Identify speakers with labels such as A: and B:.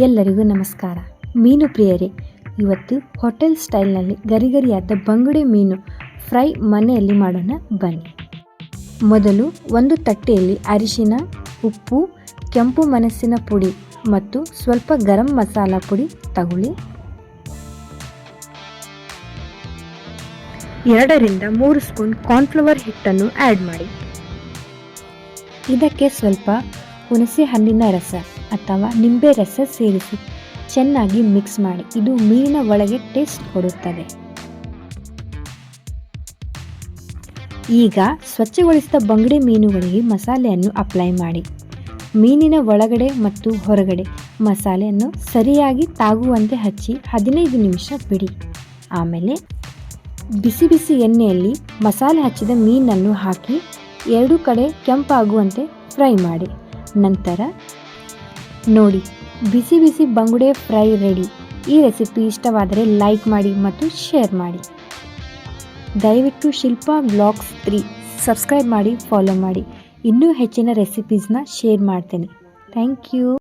A: ಎಲ್ಲರಿಗೂ ನಮಸ್ಕಾರ. ಮೀನು ಪ್ರಿಯರೇ, ಇವತ್ತು ಹೋಟೆಲ್ ಸ್ಟೈಲ್ನಲ್ಲಿ ಗರಿಗರಿಯಾದ ಬಂಗುಡೆ ಮೀನು ಫ್ರೈ ಮನೆಯಲ್ಲಿ ಮಾಡೋಣ ಬನ್ನಿ. ಮೊದಲು ಒಂದು ತಟ್ಟೆಯಲ್ಲಿ ಅರಿಶಿನ, ಉಪ್ಪು, ಕೆಂಪು ಮೆಣಸಿನ ಪುಡಿ ಮತ್ತು ಸ್ವಲ್ಪ ಗರಂ ಮಸಾಲ ಪುಡಿ ತಗೊಳ್ಳಿ. 2 ರಿಂದ 3 ಸ್ಪೂನ್ ಕಾರ್ನ್ಫ್ಲವರ್ ಹಿಟ್ಟನ್ನು ಆ್ಯಡ್ ಮಾಡಿ. ಇದಕ್ಕೆ ಸ್ವಲ್ಪ ಹುಣಸೆ ಹಣ್ಣಿನ ರಸ ಅಥವಾ ನಿಂಬೆ ರಸ ಸೇರಿಸಿ ಚೆನ್ನಾಗಿ ಮಿಕ್ಸ್ ಮಾಡಿ. ಇದು ಮೀನಿನ ಒಳಗೆ ಟೇಸ್ಟ್ ಕೊಡುತ್ತದೆ. ಈಗ ಸ್ವಚ್ಛಗೊಳಿಸಿದ ಬಂಗುಡೆ ಮೀನುಗಳಿಗೆ ಮಸಾಲೆಯನ್ನು ಅಪ್ಲೈ ಮಾಡಿ. ಮೀನಿನ ಒಳಗಡೆ ಮತ್ತು ಹೊರಗಡೆ ಮಸಾಲೆಯನ್ನು ಸರಿಯಾಗಿ ತಾಗುವಂತೆ ಹಚ್ಚಿ 15 ನಿಮಿಷ ಬಿಡಿ. ಆಮೇಲೆ ಬಿಸಿ ಬಿಸಿ ಎಣ್ಣೆಯಲ್ಲಿ ಮಸಾಲೆ ಹಚ್ಚಿದ ಮೀನನ್ನು ಹಾಕಿ 2 ಕಡೆ ಕೆಂಪಾಗುವಂತೆ ಫ್ರೈ ಮಾಡಿ. ನಂತರ ನೋಡಿ, ಬಿಸಿ ಬಿಸಿ ಬಂಗುಡೆ ಫ್ರೈ ರೆಡಿ. ಈ ರೆಸಿಪಿ ಇಷ್ಟವಾದರೆ ಲೈಕ್ ಮಾಡಿ ಮತ್ತು ಶೇರ್ ಮಾಡಿ. ದಯವಿಟ್ಟು ಶಿಲ್ಪಾ ವ್ಲಾಗ್ಸ್ 3 ಸಬ್ಸ್ಕ್ರೈಬ್ ಮಾಡಿ, ಫಾಲೋ ಮಾಡಿ. ಇನ್ನೂ ಹೆಚ್ಚಿನ ರೆಸಿಪೀಸ್ನ ಶೇರ್ ಮಾಡ್ತೇನೆ. Thank you.